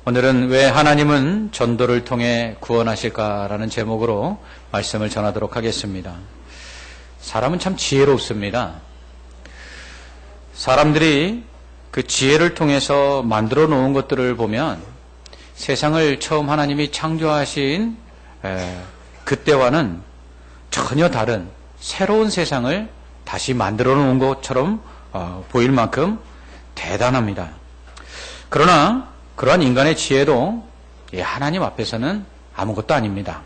오늘은 왜 하나님은 전도를 통해 구원하실까라는 제목으로 말씀을 전하도록 하겠습니다. 사람은 참 지혜롭습니다. 사람들이 그 지혜를 통해서 만들어 놓은 것들을 보면 세상을 처음 하나님이 창조하신 그때와는 전혀 다른 새로운 세상을 다시 만들어 놓은 것처럼 보일 만큼 대단합니다. 그러나 그러한 인간의 지혜도 하나님 앞에서는 아무것도 아닙니다.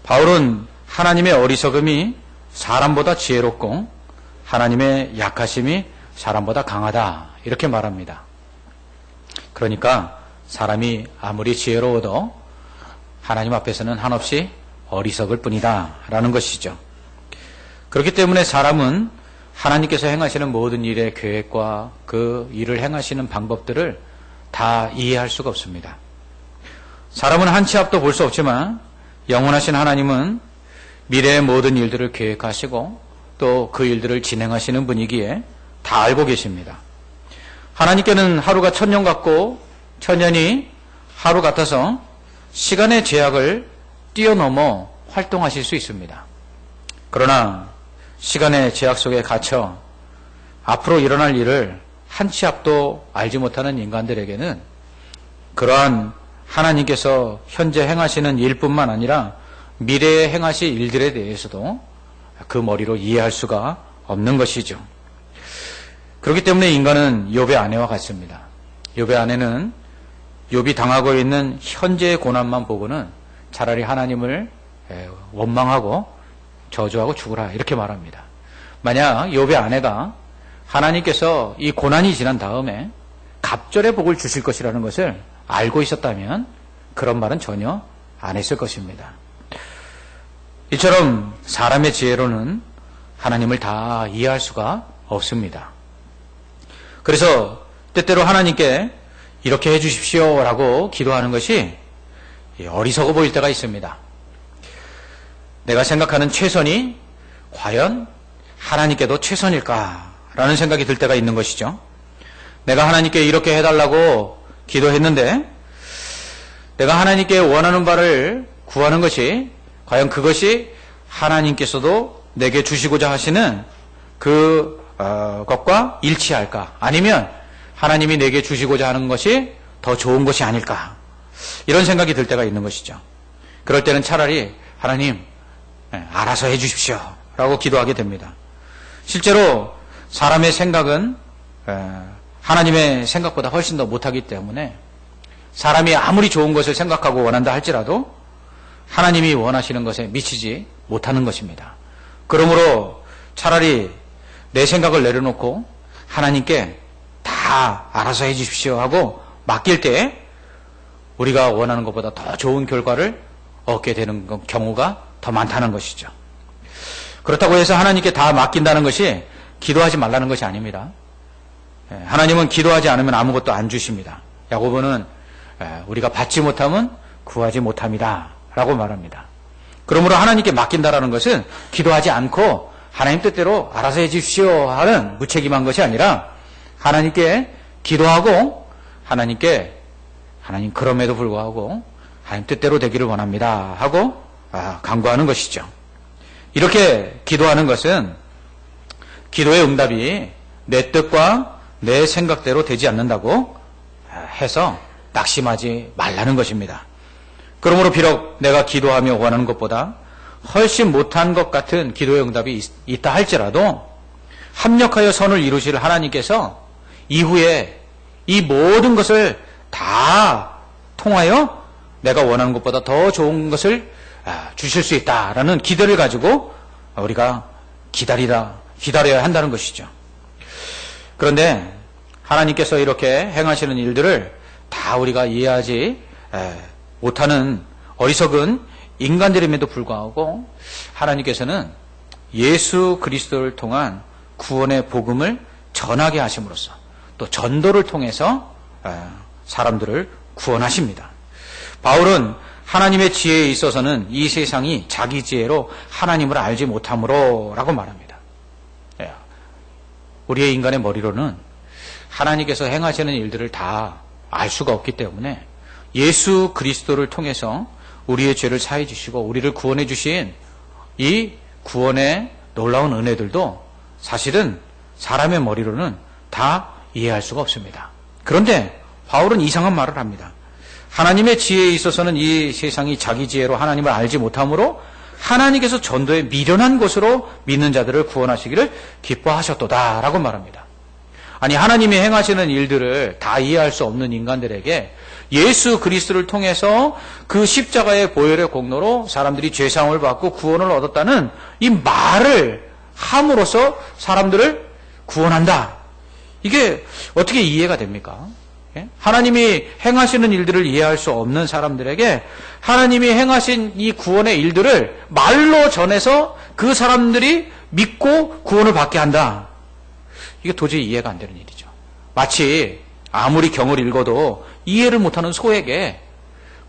바울은 하나님의 어리석음이 사람보다 지혜롭고 하나님의 약하심이 사람보다 강하다 이렇게 말합니다. 그러니까 사람이 아무리 지혜로워도 하나님 앞에서는 한없이 어리석을 뿐이다 라는 것이죠. 그렇기 때문에 사람은 하나님께서 행하시는 모든 일의 계획과 그 일을 행하시는 방법들을 다 이해할 수가 없습니다. 사람은 한 치 앞도 볼 수 없지만 영원하신 하나님은 미래의 모든 일들을 계획하시고 또 그 일들을 진행하시는 분이기에 다 알고 계십니다. 하나님께는 하루가 1000년 같고 1000년이 하루 같아서 시간의 제약을 뛰어넘어 활동하실 수 있습니다. 그러나 시간의 제약 속에 갇혀 앞으로 일어날 일을 한 치 앞도 알지 못하는 인간들에게는 그러한 하나님께서 현재 행하시는 일뿐만 아니라 미래에 행하실 일들에 대해서도 그 머리로 이해할 수가 없는 것이죠. 그렇기 때문에 인간은 욥의 아내와 같습니다. 욥의 아내는 욥이 당하고 있는 현재의 고난만 보고는 차라리 하나님을 원망하고 저주하고 죽으라 이렇게 말합니다. 만약 욥의 아내가 하나님께서 이 고난이 지난 다음에 갑절의 복을 주실 것이라는 것을 알고 있었다면 그런 말은 전혀 안 했을 것입니다. 이처럼 사람의 지혜로는 하나님을 다 이해할 수가 없습니다. 그래서 때때로 하나님께 이렇게 해주십시오 라고 기도하는 것이 어리석어 보일 때가 있습니다. 내가 생각하는 최선이 과연 하나님께도 최선일까? 라는 생각이 들 때가 있는 것이죠. 내가 하나님께 이렇게 해달라고 기도했는데 내가 하나님께 원하는 바를 구하는 것이 과연 그것이 하나님께서도 내게 주시고자 하시는 것과 일치할까? 아니면 하나님이 내게 주시고자 하는 것이 더 좋은 것이 아닐까? 이런 생각이 들 때가 있는 것이죠. 그럴 때는 차라리 하나님 알아서 해 주십시오 라고 기도하게 됩니다. 실제로 사람의 생각은 하나님의 생각보다 훨씬 더 못하기 때문에 사람이 아무리 좋은 것을 생각하고 원한다 할지라도 하나님이 원하시는 것에 미치지 못하는 것입니다. 그러므로 차라리 내 생각을 내려놓고 하나님께 다 알아서 해 주십시오 하고 맡길 때 우리가 원하는 것보다 더 좋은 결과를 얻게 되는 경우가 더 많다는 것이죠. 그렇다고 해서 하나님께 다 맡긴다는 것이 기도하지 말라는 것이 아닙니다. 하나님은 기도하지 않으면 아무것도 안 주십니다. 야고보는 우리가 받지 못하면 구하지 못합니다 라고 말합니다. 그러므로 하나님께 맡긴다라는 것은 기도하지 않고 하나님 뜻대로 알아서 해 주십시오 하는 무책임한 것이 아니라 하나님께 기도하고 하나님 그럼에도 불구하고 하나님 뜻대로 되기를 원합니다 하고 간구하는 것이죠. 이렇게 기도하는 것은 기도의 응답이 내 뜻과 내 생각대로 되지 않는다고 해서 낙심하지 말라는 것입니다. 그러므로 비록 내가 기도하며 원하는 것보다 훨씬 못한 것 같은 기도의 응답이 있다 할지라도 합력하여 선을 이루실 하나님께서 이후에 이 모든 것을 다 통하여 내가 원하는 것보다 더 좋은 것을 주실 수 있다라는 기대를 가지고 우리가 기다려야 한다는 것이죠. 그런데 하나님께서 이렇게 행하시는 일들을 다 우리가 이해하지 못하는 어리석은 인간들임에도 불구하고 하나님께서는 예수 그리스도를 통한 구원의 복음을 전하게 하심으로써 또 전도를 통해서 사람들을 구원하십니다. 바울은 하나님의 지혜에 있어서는 이 세상이 자기 지혜로 하나님을 알지 못함으로 라고 말합니다. 우리의 인간의 머리로는 하나님께서 행하시는 일들을 다 알 수가 없기 때문에 예수 그리스도를 통해서 우리의 죄를 사해 주시고 우리를 구원해 주신 이 구원의 놀라운 은혜들도 사실은 사람의 머리로는 다 이해할 수가 없습니다. 그런데 바울은 이상한 말을 합니다. 하나님의 지혜에 있어서는 이 세상이 자기 지혜로 하나님을 알지 못하므로 하나님께서 전도에 미련한 것으로 믿는 자들을 구원하시기를 기뻐하셨도다라고 말합니다. 아니, 하나님이 행하시는 일들을 다 이해할 수 없는 인간들에게 예수 그리스도를 통해서 그 십자가의 보혈의 공로로 사람들이 죄사함을 받고 구원을 얻었다는 이 말을 함으로써 사람들을 구원한다. 이게 어떻게 이해가 됩니까? 하나님이 행하시는 일들을 이해할 수 없는 사람들에게 하나님이 행하신 이 구원의 일들을 말로 전해서 그 사람들이 믿고 구원을 받게 한다. 이게 도저히 이해가 안 되는 일이죠. 마치 아무리 경을 읽어도 이해를 못하는 소에게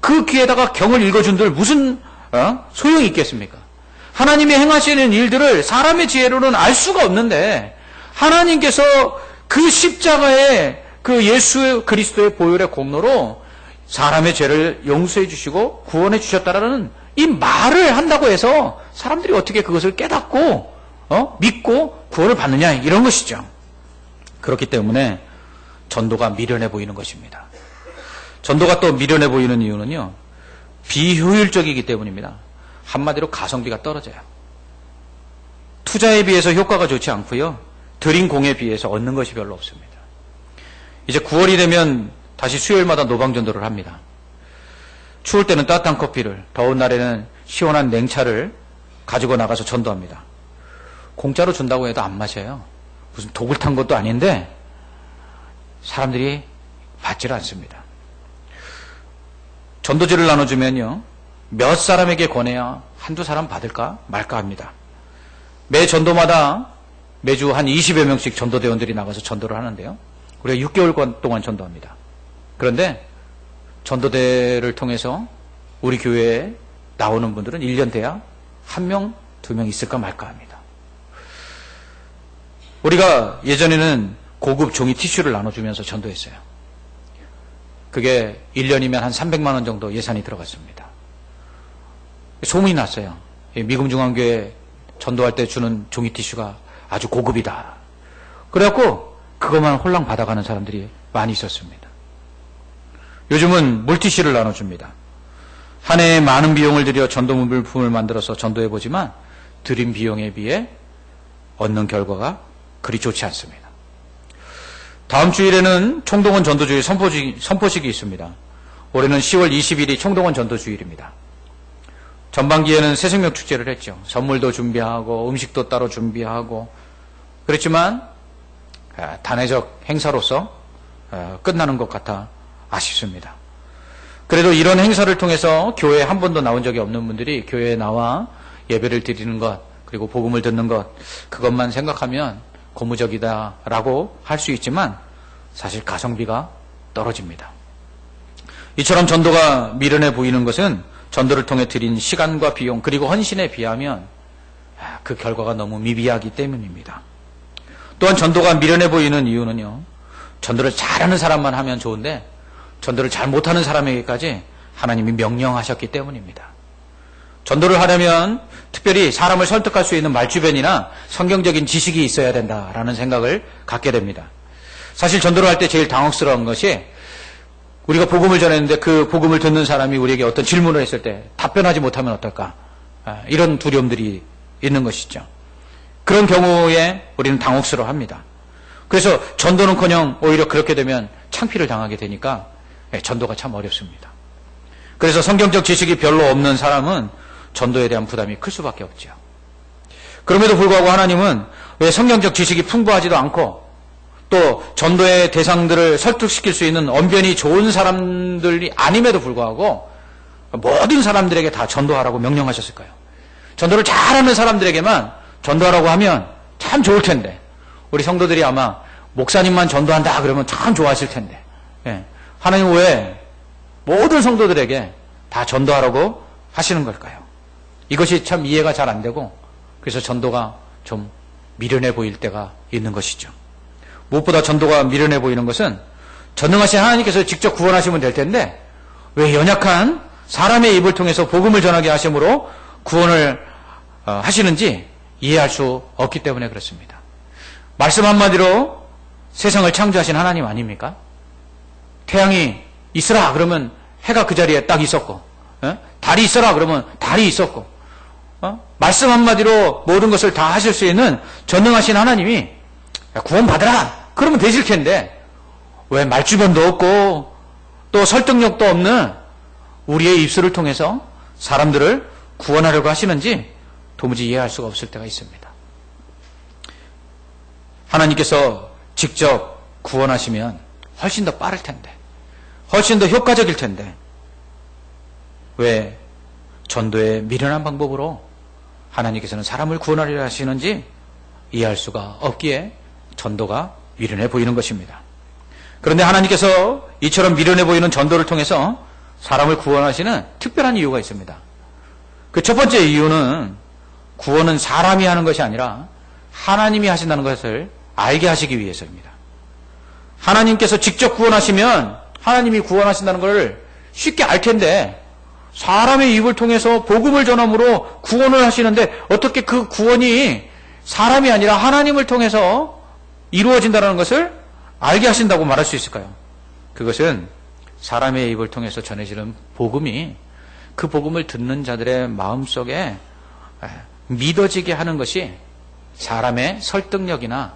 그 귀에다가 경을 읽어준들 무슨 소용이 있겠습니까? 하나님이 행하시는 일들을 사람의 지혜로는 알 수가 없는데 하나님께서 그 십자가의 그 예수 그리스도의 보혈의 공로로 사람의 죄를 용서해 주시고 구원해 주셨다라는 이 말을 한다고 해서 사람들이 어떻게 그것을 깨닫고 믿고 구원을 받느냐 이런 것이죠. 그렇기 때문에 전도가 미련해 보이는 것입니다. 전도가 또 미련해 보이는 이유는요, 비효율적이기 때문입니다. 한마디로 가성비가 떨어져요. 투자에 비해서 효과가 좋지 않고요, 들인 공에 비해서 얻는 것이 별로 없습니다. 이제 9월이 되면 다시 수요일마다 노방전도를 합니다. 추울 때는 따뜻한 커피를, 더운 날에는 시원한 냉차를 가지고 나가서 전도합니다. 공짜로 준다고 해도 안 마셔요. 무슨 독을 탄 것도 아닌데 사람들이 받지를 않습니다. 전도지를 나눠주면요, 몇 사람에게 권해야 한두 사람 받을까 말까 합니다. 매 전도마다 매주 한 20여 명씩 전도대원들이 나가서 전도를 하는데요, 우리가 6개월 동안 전도합니다. 그런데 전도대를 통해서 우리 교회에 나오는 분들은 1년 돼야 1명, 2명 있을까 말까 합니다. 우리가 예전에는 고급 종이 티슈를 나눠주면서 전도했어요. 그게 1년이면 한 300만 원 정도 예산이 들어갔습니다. 소문이 났어요. 미금 중앙교회 전도할 때 주는 종이 티슈가 아주 고급이다. 그래갖고 그것만 홀랑 받아가는 사람들이 많이 있었습니다. 요즘은 물티슈를 나눠줍니다. 한 해에 많은 비용을 들여 전도 물품을 만들어서 전도해보지만 들인 비용에 비해 얻는 결과가 그리 좋지 않습니다. 다음 주일에는 총동원 전도주일 선포식이 있습니다. 올해는 10월 20일이 총동원 전도주일입니다. 전반기에는 새생명 축제를 했죠. 선물도 준비하고 음식도 따로 준비하고 그렇지만 단회적 행사로서 끝나는 것 같아 아쉽습니다. 그래도 이런 행사를 통해서 교회에 한 번도 나온 적이 없는 분들이 교회에 나와 예배를 드리는 것, 그리고 복음을 듣는 것, 그것만 생각하면 고무적이다라고 할 수 있지만 사실 가성비가 떨어집니다. 이처럼 전도가 미련해 보이는 것은 전도를 통해 드린 시간과 비용 그리고 헌신에 비하면 그 결과가 너무 미비하기 때문입니다. 또한 전도가 미련해 보이는 이유는요, 전도를 잘하는 사람만 하면 좋은데 전도를 잘 못하는 사람에게까지 하나님이 명령하셨기 때문입니다. 전도를 하려면 특별히 사람을 설득할 수 있는 말주변이나 성경적인 지식이 있어야 된다라는 생각을 갖게 됩니다. 사실 전도를 할 때 제일 당혹스러운 것이 우리가 복음을 전했는데 그 복음을 듣는 사람이 우리에게 어떤 질문을 했을 때 답변하지 못하면 어떨까, 이런 두려움들이 있는 것이죠. 그런 경우에 우리는 당혹스러워합니다. 그래서 전도는커녕 오히려 그렇게 되면 창피를 당하게 되니까 전도가 참 어렵습니다. 그래서 성경적 지식이 별로 없는 사람은 전도에 대한 부담이 클 수밖에 없죠. 그럼에도 불구하고 하나님은 왜 성경적 지식이 풍부하지도 않고 또 전도의 대상들을 설득시킬 수 있는 언변이 좋은 사람들이 아님에도 불구하고 모든 사람들에게 다 전도하라고 명령하셨을까요? 전도를 잘하는 사람들에게만 전도하라고 하면 참 좋을 텐데, 우리 성도들이 아마 목사님만 전도한다 그러면 참 좋아하실 텐데, 하나님 왜 모든 성도들에게 다 전도하라고 하시는 걸까요? 이것이 참 이해가 잘 안 되고, 그래서 전도가 좀 미련해 보일 때가 있는 것이죠. 무엇보다 전도가 미련해 보이는 것은 전능하신 하나님께서 직접 구원하시면 될 텐데 왜 연약한 사람의 입을 통해서 복음을 전하게 하심으로 구원을 하시는지 이해할 수 없기 때문에 그렇습니다. 말씀 한마디로 세상을 창조하신 하나님 아닙니까? 태양이 있으라 그러면 해가 그 자리에 딱 있었고, 달이 있어라 그러면 달이 있었고, 말씀 한마디로 모든 것을 다 하실 수 있는 전능하신 하나님이 구원받으라 그러면 되실 텐데 왜 말주변도 없고 또 설득력도 없는 우리의 입술을 통해서 사람들을 구원하려고 하시는지 도무지 이해할 수가 없을 때가 있습니다. 하나님께서 직접 구원하시면 훨씬 더 빠를 텐데, 훨씬 더 효과적일 텐데 왜 전도의 미련한 방법으로 하나님께서는 사람을 구원하려 하시는지 이해할 수가 없기에 전도가 미련해 보이는 것입니다. 그런데 하나님께서 이처럼 미련해 보이는 전도를 통해서 사람을 구원하시는 특별한 이유가 있습니다. 그 첫 번째 이유는 구원은 사람이 하는 것이 아니라 하나님이 하신다는 것을 알게 하시기 위해서입니다. 하나님께서 직접 구원하시면 하나님이 구원하신다는 것을 쉽게 알 텐데 사람의 입을 통해서 복음을 전함으로 구원을 하시는데 어떻게 그 구원이 사람이 아니라 하나님을 통해서 이루어진다는 것을 알게 하신다고 말할 수 있을까요? 그것은 사람의 입을 통해서 전해지는 복음이 그 복음을 듣는 자들의 마음속에 믿어지게 하는 것이 사람의 설득력이나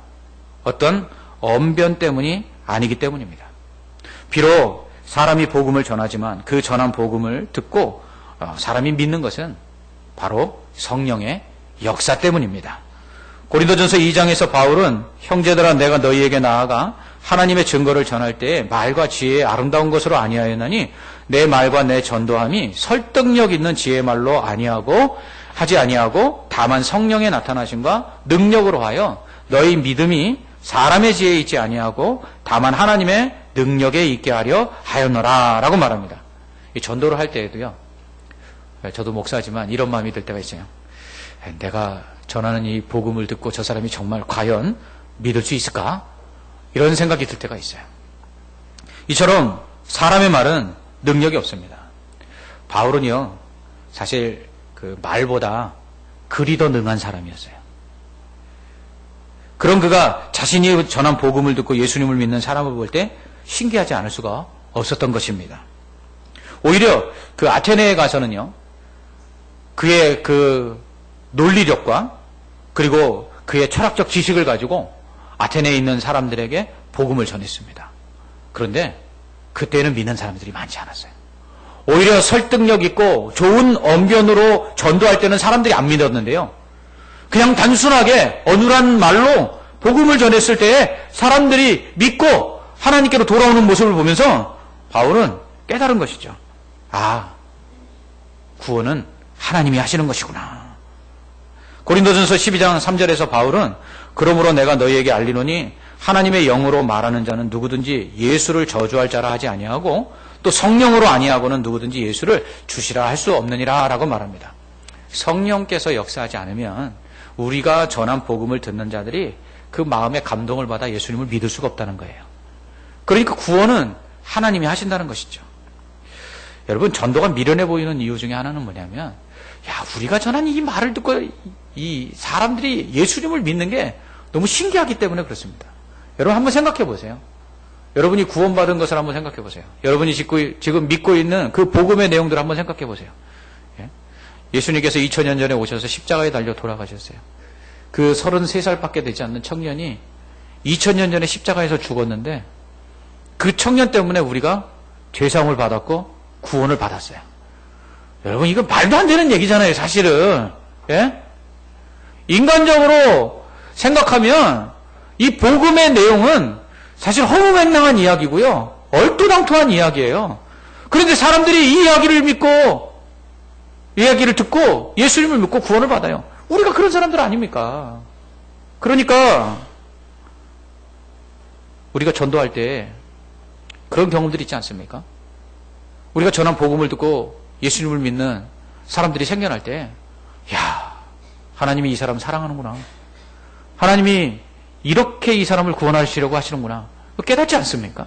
어떤 언변 때문이 아니기 때문입니다. 비록 사람이 복음을 전하지만 그 전한 복음을 듣고 사람이 믿는 것은 바로 성령의 역사 때문입니다. 고린도전서 2장에서 바울은 형제들아 내가 너희에게 나아가 하나님의 증거를 전할 때에 말과 지혜의 아름다운 것으로 아니하였나니 내 말과 내 전도함이 설득력 있는 지혜의 말로 하지 아니하고 다만 성령의 나타나심과 능력으로 하여 너희 믿음이 사람의 지혜에 있지 아니하고 다만 하나님의 능력에 있게 하려 하였노라 라고 말합니다. 이 전도를 할 때에도요, 저도 목사지만 이런 마음이 들 때가 있어요. 내가 전하는 이 복음을 듣고 저 사람이 정말 과연 믿을 수 있을까? 이런 생각이 들 때가 있어요. 이처럼 사람의 말은 능력이 없습니다. 바울은요, 사실 그 말보다 글이 더 능한 사람이었어요. 그런 그가 자신이 전한 복음을 듣고 예수님을 믿는 사람을 볼 때 신기하지 않을 수가 없었던 것입니다. 오히려 그 아테네에 가서는요, 그의 그 논리력과 그리고 그의 철학적 지식을 가지고 아테네에 있는 사람들에게 복음을 전했습니다. 그런데 그때는 믿는 사람들이 많지 않았어요. 오히려 설득력 있고 좋은 언변으로 전도할 때는 사람들이 안 믿었는데요. 그냥 단순하게 어눌한 말로 복음을 전했을 때에 사람들이 믿고 하나님께로 돌아오는 모습을 보면서 바울은 깨달은 것이죠. 아, 구원은 하나님이 하시는 것이구나. 고린도전서 12장 3절에서 바울은 그러므로 내가 너희에게 알리노니 하나님의 영으로 말하는 자는 누구든지 예수를 저주할 자라 하지 아니하고 또 성령으로 아니하고는 누구든지 예수를 주시라 할 수 없느니라 라고 말합니다. 성령께서 역사하지 않으면 우리가 전한 복음을 듣는 자들이 그 마음에 감동을 받아 예수님을 믿을 수가 없다는 거예요. 그러니까 구원은 하나님이 하신다는 것이죠. 여러분, 전도가 미련해 보이는 이유 중에 하나는 뭐냐면, 우리가 전한 이 말을 듣고 이 사람들이 예수님을 믿는 게 너무 신기하기 때문에 그렇습니다. 여러분 한번 생각해 보세요. 여러분이 구원받은 것을 한번 생각해 보세요. 여러분이 지금 믿고 있는 그 복음의 내용들을 한번 생각해 보세요. 예수님께서 2000년 전에 오셔서 십자가에 달려 돌아가셨어요. 그 33살밖에 되지 않는 청년이 2000년 전에 십자가에서 죽었는데 그 청년 때문에 우리가 죄사함을 받았고 구원을 받았어요. 여러분, 이건 말도 안 되는 얘기잖아요, 사실은. 예? 인간적으로 생각하면 이 복음의 내용은 사실 허무맹랑한 이야기고요, 얼토당토한 이야기예요. 그런데 사람들이 이 이야기를 듣고 예수님을 믿고 구원을 받아요. 우리가 그런 사람들 아닙니까? 그러니까 우리가 전도할 때 그런 경험들이 있지 않습니까? 우리가 전한 복음을 듣고 예수님을 믿는 사람들이 생겨날 때, 하나님이 이 사람 사랑하는구나. 하나님이 이렇게 이 사람을 구원하시려고 하시는구나. 깨닫지 않습니까?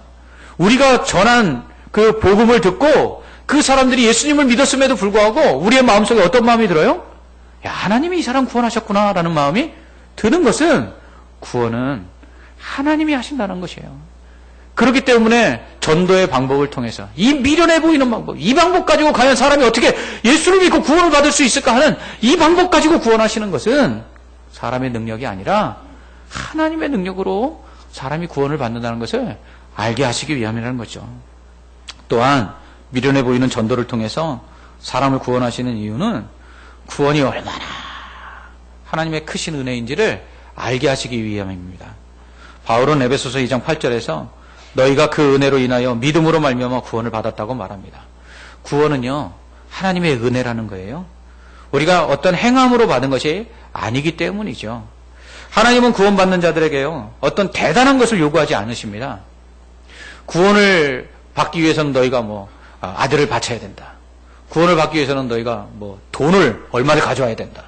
우리가 전한 그 복음을 듣고 그 사람들이 예수님을 믿었음에도 불구하고 우리의 마음속에 어떤 마음이 들어요? 야, 하나님이 이 사람 구원하셨구나라는 마음이 드는 것은 구원은 하나님이 하신다는 것이에요. 그렇기 때문에 전도의 방법을 통해서 이 미련해 보이는 방법, 이 방법 가지고 과연 사람이 어떻게 예수를 믿고 구원을 받을 수 있을까 하는 이 방법 가지고 구원하시는 것은 사람의 능력이 아니라 하나님의 능력으로 사람이 구원을 받는다는 것을 알게 하시기 위함이라는 거죠. 또한 미련해 보이는 전도를 통해서 사람을 구원하시는 이유는 구원이 얼마나 하나님의 크신 은혜인지를 알게 하시기 위함입니다. 바울은 에베소서 2장 8절에서 너희가 그 은혜로 인하여 믿음으로 말미암아 구원을 받았다고 말합니다. 구원은요, 하나님의 은혜라는 거예요. 우리가 어떤 행함으로 받은 것이 아니기 때문이죠. 하나님은 구원받는 자들에게요, 어떤 대단한 것을 요구하지 않으십니다. 구원을 받기 위해서는 너희가 아들을 바쳐야 된다. 구원을 받기 위해서는 너희가 돈을 얼마를 가져와야 된다.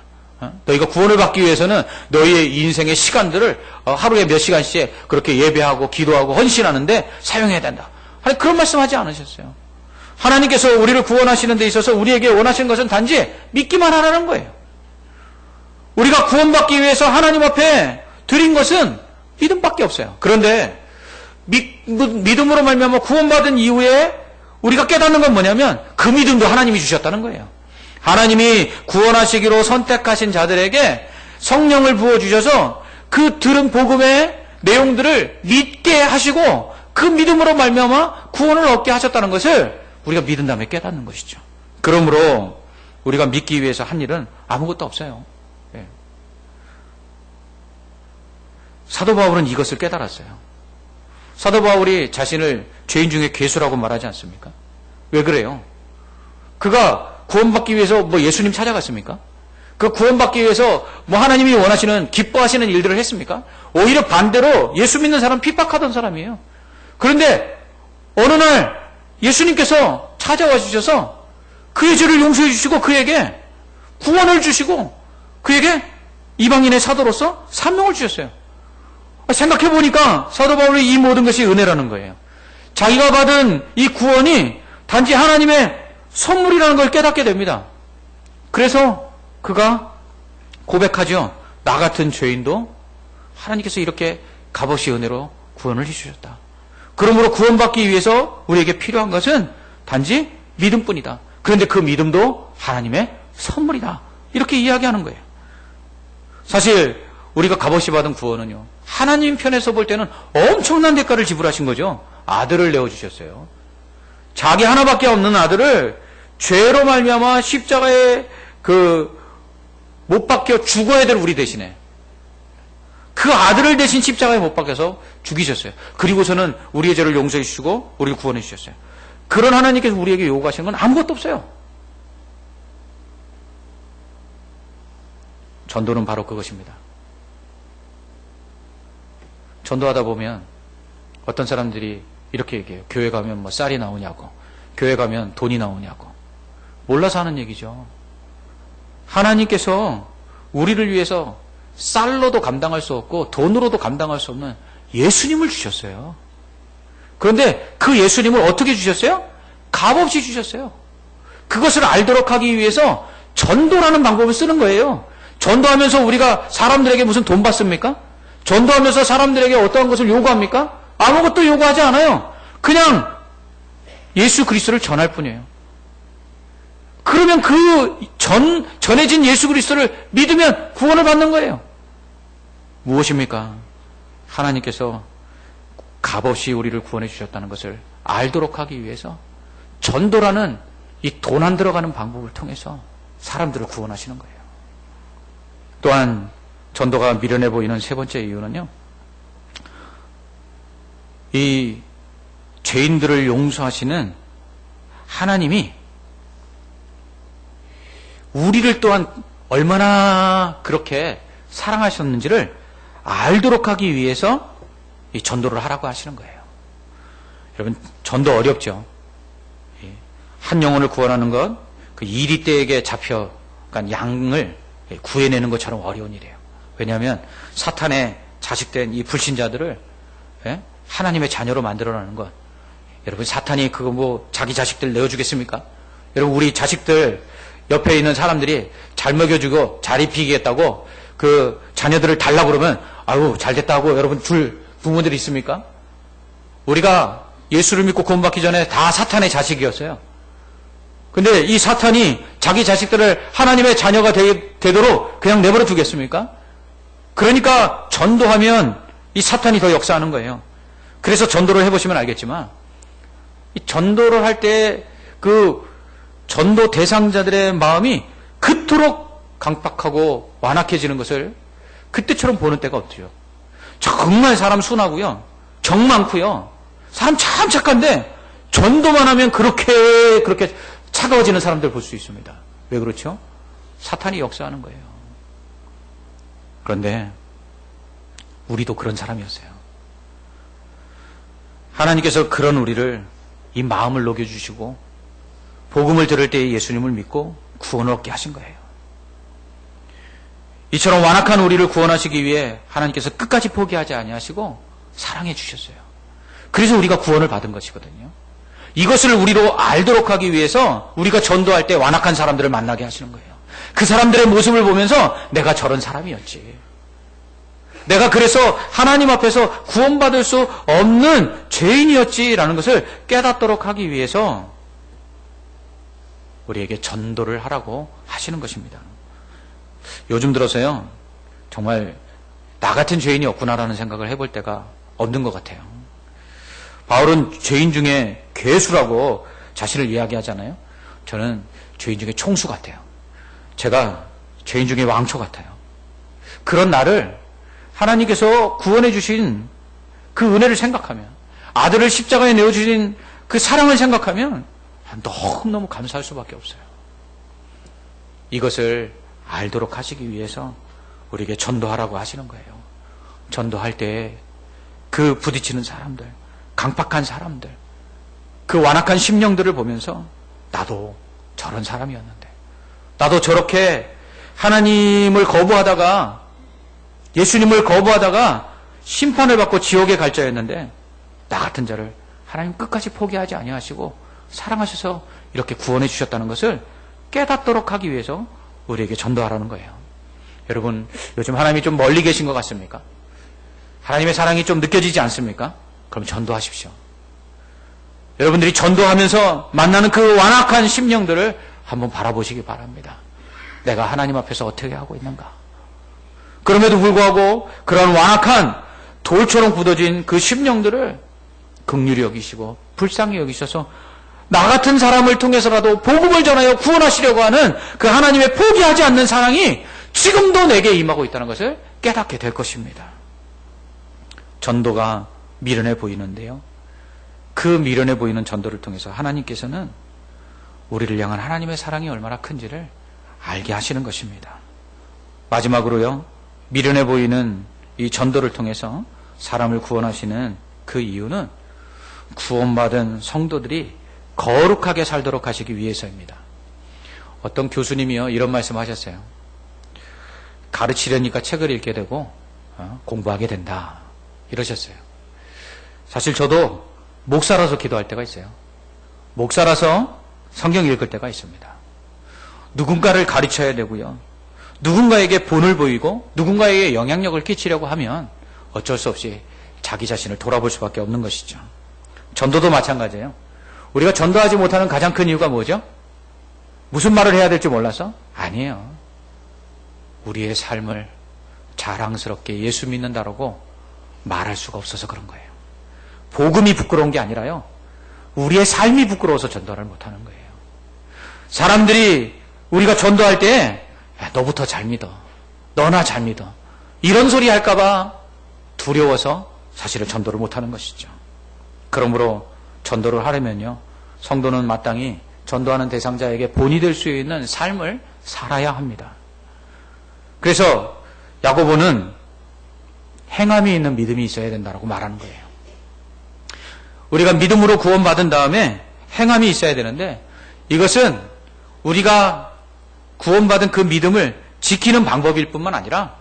너희가 구원을 받기 위해서는 너희의 인생의 시간들을 하루에 몇 시간씩 그렇게 예배하고 기도하고 헌신하는데 사용해야 된다. 아니, 그런 말씀하지 않으셨어요. 하나님께서 우리를 구원하시는 데 있어서 우리에게 원하시는 것은 단지 믿기만 하라는 거예요. 우리가 구원받기 위해서 하나님 앞에 드린 것은 믿음밖에 없어요. 그런데 믿음으로 말미암아 구원받은 이후에 우리가 깨닫는 건 뭐냐면 그 믿음도 하나님이 주셨다는 거예요. 하나님이 구원하시기로 선택하신 자들에게 성령을 부어주셔서 그 들은 복음의 내용들을 믿게 하시고 그 믿음으로 말미암아 구원을 얻게 하셨다는 것을 우리가 믿은 다음에 깨닫는 것이죠. 그러므로 우리가 믿기 위해서 한 일은 아무것도 없어요. 예. 사도 바울은 이것을 깨달았어요. 사도 바울이 자신을 죄인 중에 괴수라고 말하지 않습니까? 왜 그래요? 그가 구원받기 위해서 예수님 찾아갔습니까? 그 구원받기 위해서 하나님이 원하시는 기뻐하시는 일들을 했습니까? 오히려 반대로 예수 믿는 사람 핍박하던 사람이에요. 그런데 어느 날 예수님께서 찾아와 주셔서 그의 죄를 용서해 주시고 그에게 구원을 주시고 그에게 이방인의 사도로서 사명을 주셨어요. 생각해 보니까 사도 바울의 이 모든 것이 은혜라는 거예요. 자기가 받은 이 구원이 단지 하나님의 선물이라는 걸 깨닫게 됩니다. 그래서 그가 고백하죠. 나 같은 죄인도 하나님께서 이렇게 값없이 은혜로 구원을 해주셨다. 그러므로 구원받기 위해서 우리에게 필요한 것은 단지 믿음뿐이다. 그런데 그 믿음도 하나님의 선물이다. 이렇게 이야기하는 거예요. 사실 우리가 값없이 받은 구원은요, 하나님 편에서 볼 때는 엄청난 대가를 지불하신 거죠. 아들을 내어주셨어요. 자기 하나밖에 없는 아들을 죄로 말미암아 십자가에 못 박혀 죽어야 될 우리 대신에 그 아들을 대신 십자가에 못 박혀서 죽이셨어요. 그리고서는 우리의 죄를 용서해 주시고 우리를 구원해 주셨어요. 그런 하나님께서 우리에게 요구하시는 건 아무것도 없어요. 전도는 바로 그것입니다. 전도하다 보면 어떤 사람들이 이렇게 얘기해요. 교회 가면 쌀이 나오냐고, 교회 가면 돈이 나오냐고. 몰라서 하는 얘기죠. 하나님께서 우리를 위해서 쌀로도 감당할 수 없고 돈으로도 감당할 수 없는 예수님을 주셨어요. 그런데 그 예수님을 어떻게 주셨어요? 값없이 주셨어요. 그것을 알도록 하기 위해서 전도라는 방법을 쓰는 거예요. 전도하면서 우리가 사람들에게 무슨 돈 받습니까? 전도하면서 사람들에게 어떠한 것을 요구합니까? 아무것도 요구하지 않아요. 그냥 예수 그리스도를 전할 뿐이에요. 그러면 전해진 예수 그리스도를 믿으면 구원을 받는 거예요. 무엇입니까? 하나님께서 값없이 우리를 구원해 주셨다는 것을 알도록 하기 위해서 전도라는 이 돈 안 들어가는 방법을 통해서 사람들을 구원하시는 거예요. 또한 전도가 미련해 보이는 세 번째 이유는요, 이 죄인들을 용서하시는 하나님이 우리를 또한 얼마나 그렇게 사랑하셨는지를 알도록 하기 위해서 이 전도를 하라고 하시는 거예요. 여러분, 전도 어렵죠? 한 영혼을 구원하는 것, 그 이리떼에게 잡혀간 양을 구해내는 것처럼 어려운 일이에요. 왜냐하면 사탄의 자식된 이 불신자들을 하나님의 자녀로 만들어내는 것, 여러분, 사탄이 그거 뭐 자기 자식들 내어주겠습니까? 여러분, 우리 자식들 옆에 있는 사람들이 잘 먹여주고 잘 입히겠다고 그 자녀들을 달라고 그러면 아유 잘 됐다고 여러분 줄 부모들이 있습니까? 우리가 예수를 믿고 구원받기 전에 다 사탄의 자식이었어요. 근데 이 사탄이 자기 자식들을 하나님의 자녀가 되도록 그냥 내버려 두겠습니까? 그러니까 전도하면 이 사탄이 더 역사하는 거예요. 그래서 전도를 해보시면 알겠지만 이 전도를 할 때 그 전도 대상자들의 마음이 그토록 강팍하고 완악해지는 것을 그때처럼 보는 때가 없죠. 정말 사람 순하고요. 정 많고요. 사람 참 착한데 전도만 하면 그렇게 차가워지는 사람들 볼 수 있습니다. 왜 그렇죠? 사탄이 역사하는 거예요. 그런데 우리도 그런 사람이었어요. 하나님께서 그런 우리를 이 마음을 녹여주시고 복음을 들을 때 예수님을 믿고 구원을 얻게 하신 거예요. 이처럼 완악한 우리를 구원하시기 위해 하나님께서 끝까지 포기하지 아니하시고 사랑해 주셨어요. 그래서 우리가 구원을 받은 것이거든요. 이것을 우리로 알도록 하기 위해서 우리가 전도할 때 완악한 사람들을 만나게 하시는 거예요. 그 사람들의 모습을 보면서 내가 저런 사람이었지. 내가 그래서 하나님 앞에서 구원받을 수 없는 죄인이었지라는 것을 깨닫도록 하기 위해서 우리에게 전도를 하라고 하시는 것입니다. 요즘 들어서요, 정말 나 같은 죄인이 없구나라는 생각을 해볼 때가 없는 것 같아요. 바울은 죄인 중에 괴수라고 자신을 이야기하잖아요. 저는 죄인 중에 총수 같아요. 제가 죄인 중에 왕초 같아요. 그런 나를 하나님께서 구원해 주신 그 은혜를 생각하면, 아들을 십자가에 내어주신 그 사랑을 생각하면 너무너무 감사할 수밖에 없어요. 이것을 알도록 하시기 위해서 우리에게 전도하라고 하시는 거예요. 전도할 때 그 부딪히는 사람들, 강팍한 사람들, 그 완악한 심령들을 보면서 나도 저런 사람이었는데, 나도 저렇게 하나님을 거부하다가, 예수님을 거부하다가 심판을 받고 지옥에 갈 자였는데 나 같은 자를 하나님 끝까지 포기하지 아니하시고 사랑하셔서 이렇게 구원해 주셨다는 것을 깨닫도록 하기 위해서 우리에게 전도하라는 거예요. 여러분, 요즘 하나님이 좀 멀리 계신 것 같습니까? 하나님의 사랑이 좀 느껴지지 않습니까? 그럼 전도하십시오. 여러분들이 전도하면서 만나는 그 완악한 심령들을 한번 바라보시기 바랍니다. 내가 하나님 앞에서 어떻게 하고 있는가? 그럼에도 불구하고 그런 완악한 돌처럼 굳어진 그 심령들을 긍휼히 여기시고 불쌍히 여기셔서 나 같은 사람을 통해서라도 복음을 전하여 구원하시려고 하는 그 하나님의 포기하지 않는 사랑이 지금도 내게 임하고 있다는 것을 깨닫게 될 것입니다. 전도가 미련해 보이는데요. 그 미련해 보이는 전도를 통해서 하나님께서는 우리를 향한 하나님의 사랑이 얼마나 큰지를 알게 하시는 것입니다. 마지막으로요, 미련해 보이는 이 전도를 통해서 사람을 구원하시는 그 이유는 구원받은 성도들이 거룩하게 살도록 하시기 위해서입니다. 어떤 교수님이요, 이런 말씀 하셨어요. 가르치려니까 책을 읽게 되고 공부하게 된다, 이러셨어요. 사실 저도 목사라서 기도할 때가 있어요. 목사라서 성경 읽을 때가 있습니다. 누군가를 가르쳐야 되고요, 누군가에게 본을 보이고 누군가에게 영향력을 끼치려고 하면 어쩔 수 없이 자기 자신을 돌아볼 수밖에 없는 것이죠. 전도도 마찬가지예요. 우리가 전도하지 못하는 가장 큰 이유가 뭐죠? 무슨 말을 해야 될지 몰라서? 아니에요. 우리의 삶을 자랑스럽게 예수 믿는다라고 말할 수가 없어서 그런 거예요. 복음이 부끄러운 게 아니라요, 우리의 삶이 부끄러워서 전도를 못하는 거예요. 사람들이 우리가 전도할 때 너부터 잘 믿어, 너나 잘 믿어, 이런 소리 할까봐 두려워서 사실은 전도를 못하는 것이죠. 그러므로 전도를 하려면요, 성도는 마땅히 전도하는 대상자에게 본이 될 수 있는 삶을 살아야 합니다. 그래서 야고보는 행함이 있는 믿음이 있어야 된다고 말하는 거예요. 우리가 믿음으로 구원받은 다음에 행함이 있어야 되는데, 이것은 우리가 구원받은 그 믿음을 지키는 방법일 뿐만 아니라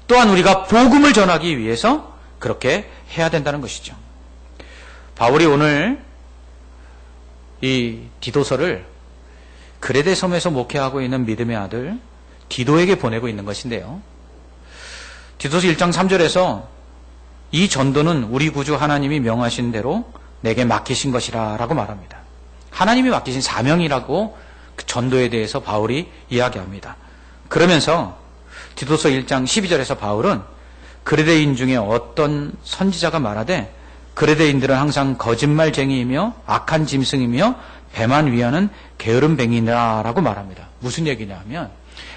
또한 우리가 복음을 전하기 위해서 그렇게 해야 된다는 것이죠. 바울이 오늘 이 디도서를 그레데 섬에서 목회하고 있는 믿음의 아들 디도에게 보내고 있는 것인데요. 디도서 1장 3절에서 이 전도는 우리 구주 하나님이 명하신 대로 내게 맡기신 것이라 라고 말합니다. 하나님이 맡기신 사명이라고 그 전도에 대해서 바울이 이야기합니다. 그러면서 디도서 1장 12절에서 바울은 그레데인 중에 어떤 선지자가 말하되 그레데인들은 항상 거짓말쟁이이며 악한 짐승이며 배만 위하는 게으름뱅이니라 라고 말합니다. 무슨 얘기냐 면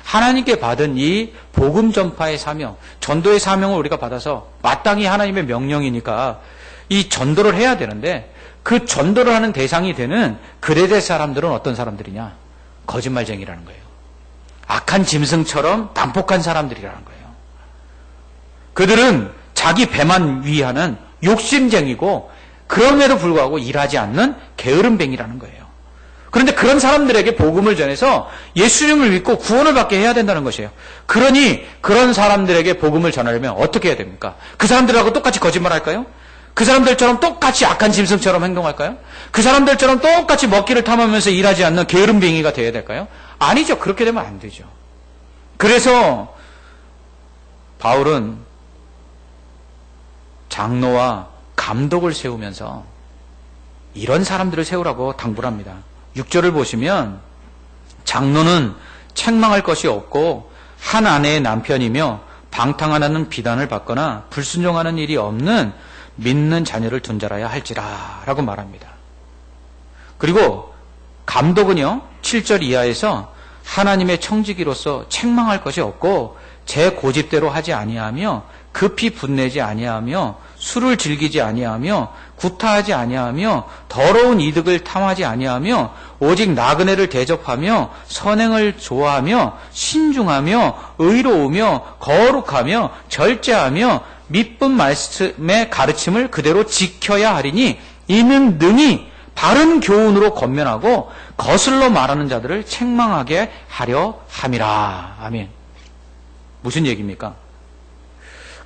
하나님께 받은 이 복음 전파의 사명, 전도의 사명을 우리가 받아서 마땅히 하나님의 명령이니까 이 전도를 해야 되는데 그 전도를 하는 대상이 되는 그레데 사람들은 어떤 사람들이냐? 거짓말쟁이라는 거예요. 악한 짐승처럼 난폭한 사람들이라는 거예요. 그들은 자기 배만 위하는 욕심쟁이고 그럼에도 불구하고 일하지 않는 게으름뱅이라는 거예요. 그런데 그런 사람들에게 복음을 전해서 예수님을 믿고 구원을 받게 해야 된다는 것이에요. 그러니 그런 사람들에게 복음을 전하려면 어떻게 해야 됩니까? 그 사람들하고 똑같이 거짓말할까요? 그 사람들처럼 똑같이 악한 짐승처럼 행동할까요? 그 사람들처럼 똑같이 먹기를 탐하면서 일하지 않는 게으름뱅이가 되어야 될까요? 아니죠. 그렇게 되면 안 되죠. 그래서 바울은 장로와 감독을 세우면서 이런 사람들을 세우라고 당부를 합니다. 6절을 보시면 장로는 책망할 것이 없고 한 아내의 남편이며 방탕하는 비단을 받거나 불순종하는 일이 없는 믿는 자녀를 둔 자라야 할지라 라고 말합니다. 그리고 감독은요 7절 이하에서 하나님의 청지기로서 책망할 것이 없고 제 고집대로 하지 아니하며 급히 분내지 아니하며 술을 즐기지 아니하며 구타하지 아니하며 더러운 이득을 탐하지 아니하며 오직 나그네를 대접하며 선행을 좋아하며 신중하며 의로우며 거룩하며 절제하며 믿음 말씀의 가르침을 그대로 지켜야 하리니 이는 능히 바른 교훈으로 권면하고 거슬러 말하는 자들을 책망하게 하려 함이라. 아멘. 무슨 얘기입니까?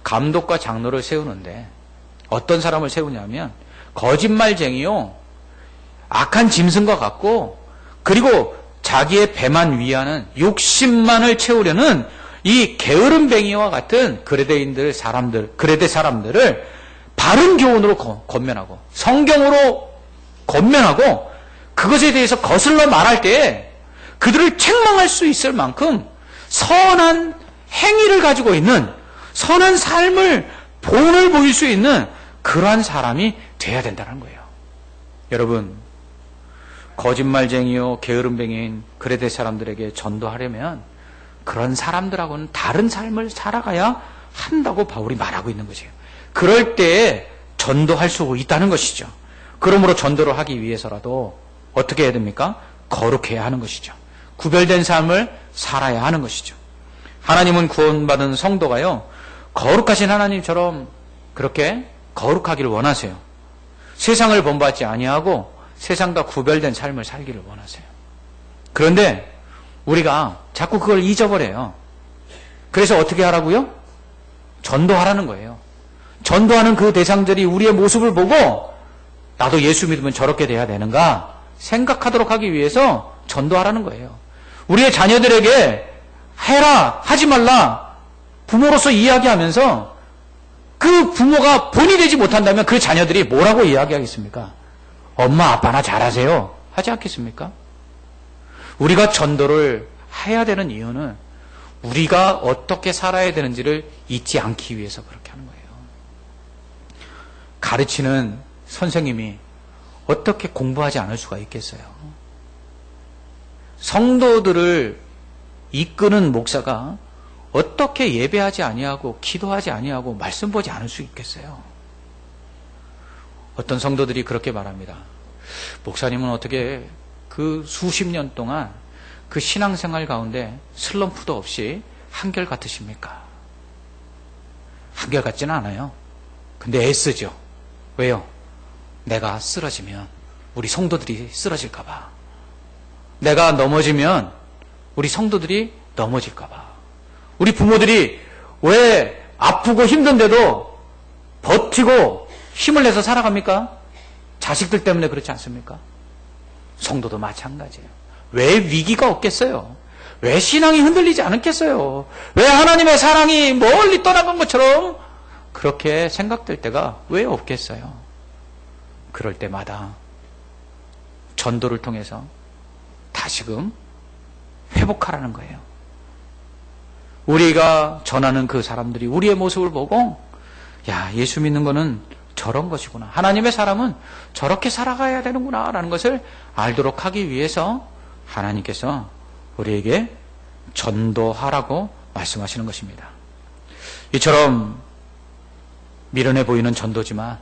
감독과 장로를 세우는데 어떤 사람을 세우냐면 거짓말쟁이요, 악한 짐승과 같고 그리고 자기의 배만 위하는 욕심만을 채우려는 이 게으름뱅이와 같은 그레데인들 사람들, 그레데 사람들을 바른 교훈으로 권면하고 성경으로 권면하고 그것에 대해서 거슬러 말할 때 그들을 책망할 수 있을 만큼 선한 행위를 가지고 있는 선한 삶을 본을 보일 수 있는 그러한 사람이 돼야 된다는 거예요. 여러분, 거짓말쟁이요 게으름뱅이인 그레데 사람들에게 전도하려면 그런 사람들하고는 다른 삶을 살아가야 한다고 바울이 말하고 있는 것이에요. 그럴 때 전도할 수 있다는 것이죠. 그러므로 전도를 하기 위해서라도 어떻게 해야 됩니까? 거룩해야 하는 것이죠. 구별된 삶을 살아야 하는 것이죠. 하나님은 구원받은 성도가요, 거룩하신 하나님처럼 그렇게 거룩하기를 원하세요. 세상을 본받지 아니하고 세상과 구별된 삶을 살기를 원하세요. 그런데 우리가 자꾸 그걸 잊어버려요. 그래서 어떻게 하라고요? 전도하라는 거예요. 전도하는 그 대상들이 우리의 모습을 보고 나도 예수 믿으면 저렇게 돼야 되는가 생각하도록 하기 위해서 전도하라는 거예요. 우리의 자녀들에게 해라, 하지 말라 부모로서 이야기하면서 그 부모가 본이 되지 못한다면 그 자녀들이 뭐라고 이야기하겠습니까? 엄마, 아빠나 잘하세요 하지 않겠습니까? 우리가 전도를 해야 되는 이유는 우리가 어떻게 살아야 되는지를 잊지 않기 위해서 그렇게 하는 거예요. 가르치는 선생님이 어떻게 공부하지 않을 수가 있겠어요? 성도들을 이끄는 목사가 어떻게 예배하지 아니하고 기도하지 아니하고 말씀 보지 않을 수 있겠어요? 어떤 성도들이 그렇게 말합니다. 목사님은 어떻게 그 수십 년 동안 그 신앙생활 가운데 슬럼프도 없이 한결같으십니까? 한결같지는 않아요. 근데 애쓰죠. 왜요? 내가 쓰러지면 우리 성도들이 쓰러질까 봐. 내가 넘어지면 우리 성도들이 넘어질까 봐. 우리 부모들이 왜 아프고 힘든데도 버티고 힘을 내서 살아갑니까? 자식들 때문에 그렇지 않습니까? 성도도 마찬가지예요. 왜 위기가 없겠어요? 왜 신앙이 흔들리지 않겠어요? 왜 하나님의 사랑이 멀리 떠나간 것처럼 그렇게 생각될 때가 왜 없겠어요? 그럴 때마다 전도를 통해서 다시금 회복하라는 거예요. 우리가 전하는 그 사람들이 우리의 모습을 보고, 야, 예수 믿는 거는 저런 것이구나. 하나님의 사람은 저렇게 살아가야 되는구나 라는 것을 알도록 하기 위해서 하나님께서 우리에게 전도하라고 말씀하시는 것입니다. 이처럼 미련해 보이는 전도지만,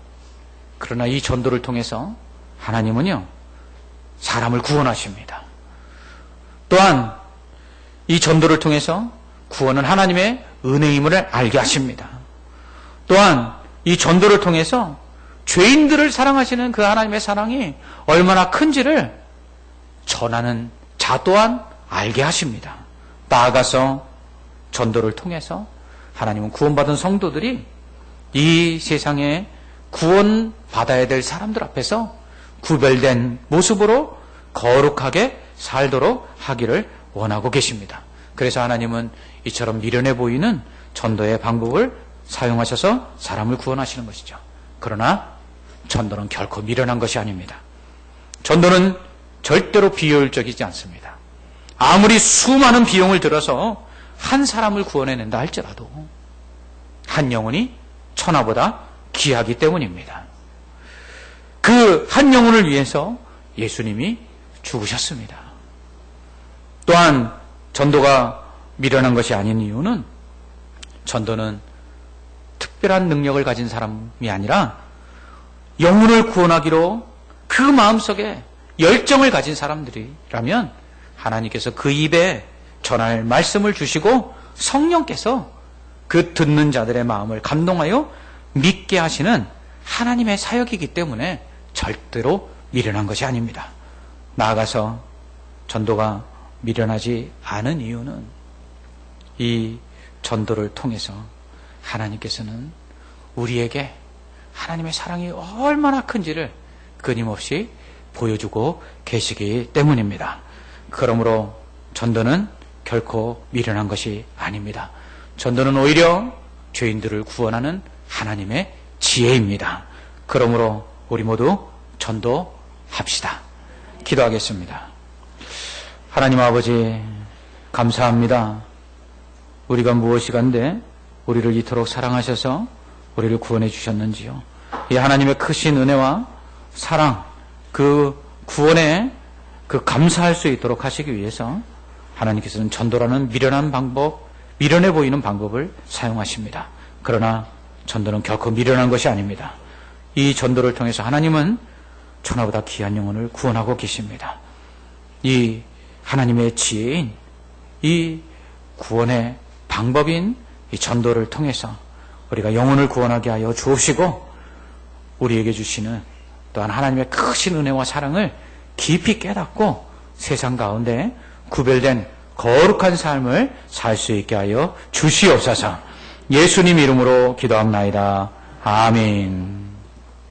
그러나 이 전도를 통해서 하나님은요, 사람을 구원하십니다. 또한 이 전도를 통해서 구원은 하나님의 은혜임을 알게 하십니다. 또한 이 전도를 통해서 죄인들을 사랑하시는 그 하나님의 사랑이 얼마나 큰지를 전하는 자 또한 알게 하십니다. 나아가서 전도를 통해서 하나님은 구원받은 성도들이 이 세상에 구원받아야 될 사람들 앞에서 구별된 모습으로 거룩하게 살도록 하기를 원하고 계십니다. 그래서 하나님은 이처럼 미련해 보이는 전도의 방법을 사용하셔서 사람을 구원하시는 것이죠. 그러나 전도는 결코 미련한 것이 아닙니다. 전도는 절대로 비효율적이지 않습니다. 아무리 수많은 비용을 들어서 한 사람을 구원해낸다 할지라도 한 영혼이 천하보다 귀하기 때문입니다. 그 한 영혼을 위해서 예수님이 죽으셨습니다. 또한 전도가 미련한 것이 아닌 이유는, 전도는 특별한 능력을 가진 사람이 아니라 영혼을 구원하기로 그 마음속에 열정을 가진 사람들이라면 하나님께서 그 입에 전할 말씀을 주시고 성령께서 그 듣는 자들의 마음을 감동하여 믿게 하시는 하나님의 사역이기 때문에 절대로 미련한 것이 아닙니다. 나아가서 전도가 미련하지 않은 이유는 이 전도를 통해서 하나님께서는 우리에게 하나님의 사랑이 얼마나 큰지를 끊임없이 보여주고 계시기 때문입니다. 그러므로 전도는 결코 미련한 것이 아닙니다. 전도는 오히려 죄인들을 구원하는 하나님의 지혜입니다. 그러므로 우리 모두 전도합시다. 기도하겠습니다. 하나님 아버지, 감사합니다. 우리가 무엇이간데 우리를 이토록 사랑하셔서 우리를 구원해 주셨는지요. 이 하나님의 크신 은혜와 사랑, 그 구원에 그 감사할 수 있도록 하시기 위해서 하나님께서는 전도라는 미련한 방법, 미련해 보이는 방법을 사용하십니다. 그러나 전도는 결코 미련한 것이 아닙니다. 이 전도를 통해서 하나님은 천하보다 귀한 영혼을 구원하고 계십니다. 이 하나님의 지혜인 이 구원의 방법인 이 전도를 통해서 우리가 영혼을 구원하게 하여 주옵시고, 우리에게 주시는 또한 하나님의 크신 은혜와 사랑을 깊이 깨닫고 세상 가운데 구별된 거룩한 삶을 살 수 있게 하여 주시옵소서. 예수님 이름으로 기도합나이다. 아멘.